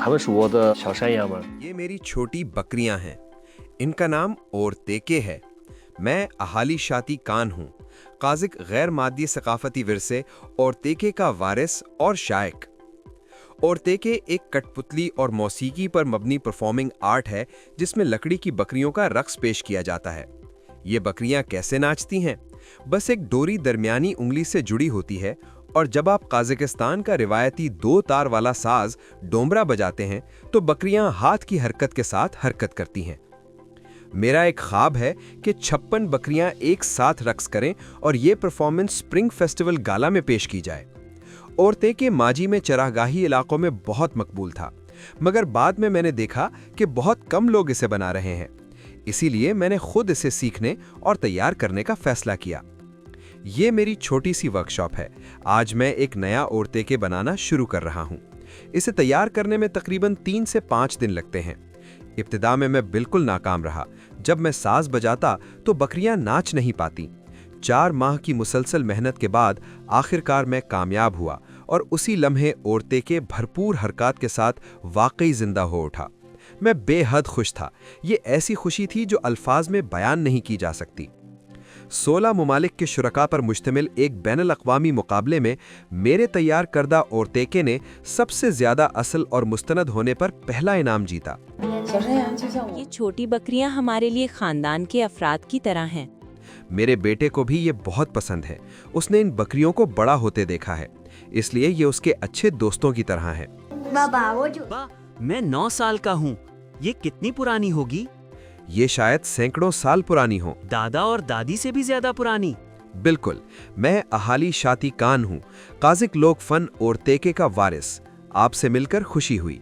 它们是我的小山羊们。 ये मेरी छोटी बकरियां हैं। इनका नाम ओरतेके है। मैं अहाली शाती कान हूँ, काजिक गैर मादी सकाफती विरसे ओरतेके का वारिस और शायक। ओरतेके एक कठपुतली और मौसीकी पर मबनी परफॉर्मिंग आर्ट है जिसमें लकड़ी की बकरियों का रक्स पेश किया जाता है। ये बकरियां कैसे नाचती हैं? बस एक डोरी दरमियानी उंगली से जुड़ी होती है और जब आप काज़ाकिस्तान का रिवायती 2 तार वाला साज डोमरा बजाते हैं तो बकरियां हाथ की हरकत के साथ हरकत करती हैं। मेरा एक ख्वाब है कि 56 बकरियां एक साथ रक्स करें और ये परफॉर्मेंस स्प्रिंग फेस्टिवल गाला में पेश की जाए। ओरतेके माजी में चरागाही इलाकों में बहुत मकबूल था, मगर बाद में मैंने देखा कि बहुत कम लोग इसे बना रहे हैं। इसीलिए मैंने खुद इसे सीखने और तैयार करने का फैसला किया। ये मेरी छोटी सी वर्कशॉप है। आज मैं एक नया ओरतेके बनाना शुरू कर रहा हूँ। इसे तैयार करने में तकरीबन 3 से 5 दिन लगते हैं। इब्तिदा में मैं बिल्कुल नाकाम रहा। जब मैं साज बजाता तो बकरियां नाच नहीं पाती। 4 माह की मुसलसल मेहनत के बाद आखिरकार मैं कामयाब हुआ और उसी लम्हे ओरतेके भरपूर हरकत के साथ वाकई जिंदा हो उठा। मैं बेहद खुश था। ये ऐसी खुशी थी जो अल्फाज में बयान नहीं की जा सकती। 16 ममालिक के शुरका पर मुश्तमिल एक बैनुल-अक़वामी मुकाबले में मेरे तैयार करदा ओरतेके ने सबसे ज्यादा असल और मुस्तनद होने पर पहला इनाम जीता। ये छोटी बकरियां हमारे लिए खानदान के अफराद की तरह हैं। मेरे बेटे को भी ये बहुत पसंद है। उसने इन बकरियों को बड़ा होते देखा है, इसलिए ये उसके अच्छे दोस्तों की तरह है। पापा, मैं 9 साल का हूँ। ये कितनी पुरानी होगी? ये शायद सैकड़ों साल पुरानी हो। दादा और दादी से भी ज्यादा पुरानी। बिल्कुल। मैं अहाली शाती कान हूँ, काजिक लोक फन ओरतेके का वारिस। आपसे मिलकर खुशी हुई।